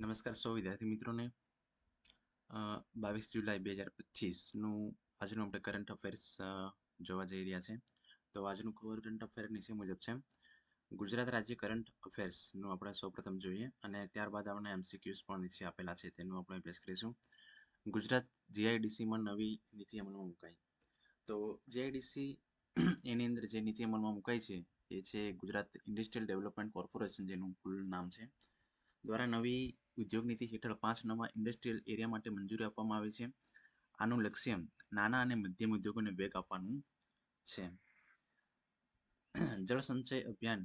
નમસ્કાર સૌ વિદ્યાર્થી મિત્રોને 22 જુલાઈ 2025નું આજનું આપણે કરંટ અફેર્સ જોવા જઈ રહ્યા છે. તો આજનું કરંટ અફેર નીચે મુજબ છે. ગુજરાત રાજ્ય કરંટ અફેર્સનું આપણે સૌપ્રથમ જોઈએ અને ત્યારબાદ આપણે એમસીક્યુઝ પણ નીચે આપેલા છે તેનું આપણે અભ્યાસ કરીશું. ગુજરાત જીઆઈડીસીમાં નવી નીતિ અમલમાં મુકાઈ. તો જીઆઈડીસી એની અંદર જે નીતિ અમલમાં મુકાઈ છે એ છે ગુજરાત ઇન્ડસ્ટ્રીયલ ડેવલપમેન્ટ કોર્પોરેશન, જેનું ફૂલ નામ છે, દ્વારા નવી ઉદ્યોગ નીતિ હેઠળ 5 નવા ઇન્ડસ્ટ્રીયલ એરિયા માટે મંજૂરી આપવામાં આવી છે. આનું લક્ષ્ય નાના અને મધ્યમ ઉદ્યોગોને વેગ આપવાનું છે. જળ સંચય અભિયાન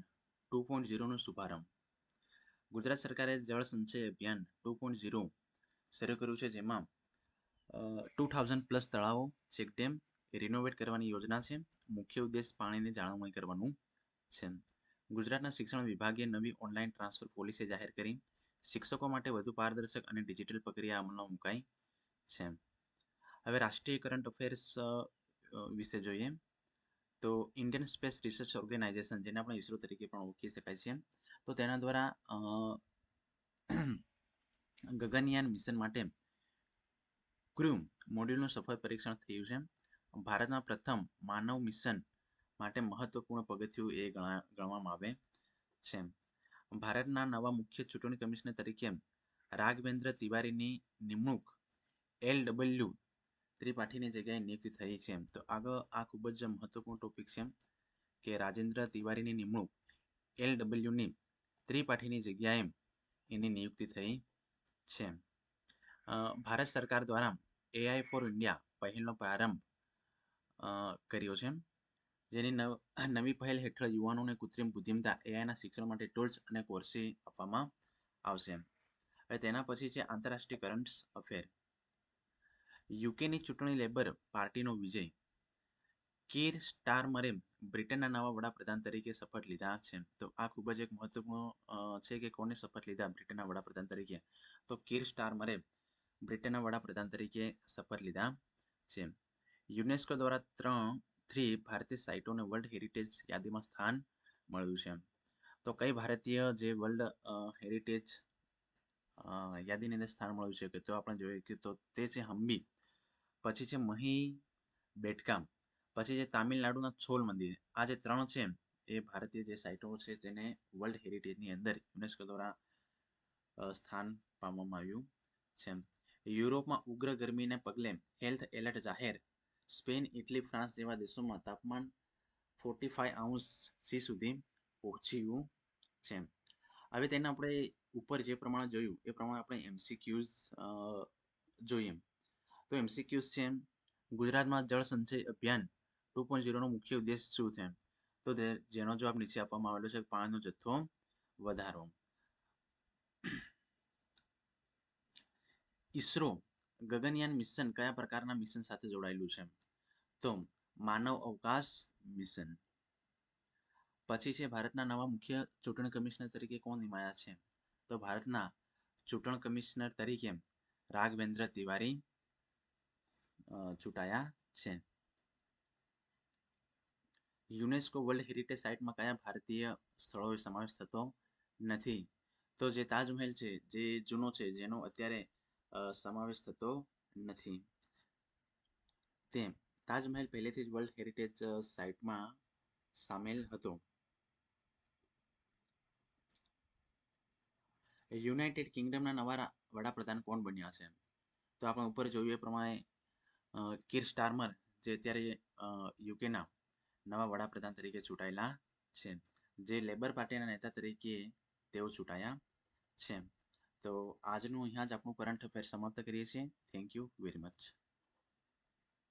2.0નો શુભારંભ. ગુજરાત સરકારે જળ સંચય અભિયાન 2.0 શરૂ કર્યું છે, જેમાં 2000+ તળાવો, ચેકડેમ રિનોવેટ કરવાની યોજના છે. મુખ્ય ઉદ્દેશ પાણીની જાળવણી કરવાનું છે. ગુજરાતના શિક્ષણ વિભાગે નવી ઓનલાઈન ટ્રાન્સફર પોલિસી જાહેર કરી. શિક્ષકો માટે વધુ પારદર્શક અને ડિજિટલ પ્રક્રિયા અમલમાં મુકાઈ છે. હવે રાષ્ટ્રીય કરંટ અફેર્સ વિશે જોઈએ તો ઇન્ડિયન સ્પેસ રિસર્ચ ઓર્ગેનાઇઝેશન, જેને આપણે ઇસરો તરીકે પણ ઓળખી શકાય છે, તો તેના દ્વારા ગગનયાન મિશન માટે ક્રૂ મોડ્યુલનું સફળ પરીક્ષણ થયું છે. ભારતના પ્રથમ માનવ મિશન માટે મહત્વપૂર્ણ પગથિયું એ ગણવામાં આવે છે. ભારતના નવા મુખ્ય ચૂંટણી કમિશનર તરીકે રાઘવેન્દ્ર તિવારીની નિમણૂક LW ત્રિપાઠીની જગ્યાએ નિયુક્તિ થઈ છે. તો આગળ આ ખૂબ જ મહત્વપૂર્ણ ટોપિક છે કે રાજેન્દ્ર તિવારીની નિમણૂક LWની ત્રિપાઠીની જગ્યાએ એની નિયુક્તિ થઈ છે. ભારત સરકાર દ્વારા AI ફોર ઇન્ડિયા પહેલનો પ્રારંભ કર્યો છે, જેની નવી પહેલ હેઠળ યુવાનોને કૃત્રિમ બુદ્ધિમત્તા AIના શિક્ષણ માટે ટૂલ્સ અને કોર્સી આપવામાં આવશે. હવે તેના પછી છે આંતરરાષ્ટ્રીય કરંટ અફેર. યુકેની ચૂંટણી લેબર પાર્ટીનો વિજય. કીર સ્ટારમરે બ્રિટનના નવા વડાપ્રધાન તરીકે શપથ લીધા છે. તો આ ખૂબ જ એક મહત્વપૂર્ણ છે કે કોને શપથ લીધા બ્રિટનના વડાપ્રધાન તરીકે. તો કીર સ્ટારમરે બ્રિટનના વડાપ્રધાન તરીકે શપથ લીધા છે. યુનેસ્કો દ્વારા 3 ભારતીય સાઇટોને વર્લ્ડ હેરિટેજ યાદીમાં સ્થાન મળ્યું છે. તો કઈ ભારતીય જે વર્લ્ડ હેરિટેજ યાદીની અંદર સ્થાન મળ્યું છે, કે તો આપણે જોઈએ કે તો તે છે હમ્પી, પછી છે મહી બેટકા, પછી છે તામિલનાડુના છોલ મંદિર. આ જે 3 છે એ ભારતીય જે સાઇટો છે તેને વર્લ્ડ હેરિટેજની અંદર યુનેસ્કો દ્વારા સ્થાન પામવામાં આવ્યું છે. યુરોપમાં ઉગ્ર ગરમીને પગલે હેલ્થ એલર્ટ જાહેર. સ્પેન, ઇટલી, ફ્રાન્સ જેવા દેશોમાં તાપમાન 45°C સુધી પહોંચ્યું છે. હવે તેને આપણે ઉપર જે પ્રમાણે જોયું એ પ્રમાણે આપણે MCQs જોઈએ. તો MCQs છે ગુજરાતમાં જળ સંચય અભિયાન 2.0નો મુખ્ય ઉદ્દેશ શું છે? તો જેનો જવાબ નીચે આપવામાં આવેલો છે, પાણીનો જથ્થો વધારો. ઇસરો ગગનયાન મિશન કયા પ્રકારના મિશન સાથે જોડાયેલું છે? તો માનવ અવકાશ મિશન. પછી છે ભારતના નવા મુખ્ય ચૂંટણી કમિશનર તરીકે કોણ નિમાયા છે? તો ભારતના ચૂંટણી કમિશનર તરીકે રાઘવેન્દ્ર તિવારી ચૂંટાયા છે. યુનેસ્કો વર્લ્ડ હેરિટેજ સાઇટમાં કયા ભારતીય સ્થળોએ સમાવેશ થતો નથી? તો જે તાજમહેલ છે, જે જૂનો છે, જેનો અત્યારે સમાવેશ થતો નથી. તે તાજમહેલ પહેલેથી જ વર્લ્ડ હેરિટેજ સાઇટમાં સામેલ હતો. યુનાઇટેડ કિંગડમના નવા વડાપ્રધાન કોણ બન્યા છે? તો આપણે ઉપર જોયું એ પ્રમાણે કીર સ્ટારમર, જે અત્યારે યુકેના નવા વડાપ્રધાન તરીકે ચૂંટાયેલા છે, જે લેબર પાર્ટીના નેતા તરીકે તેઓ ચૂંટાયા છે. તો આજનું અહીંયા જ આપણું કરંટ અફેર સમાપ્ત કરીએ છીએ. Thank you very much.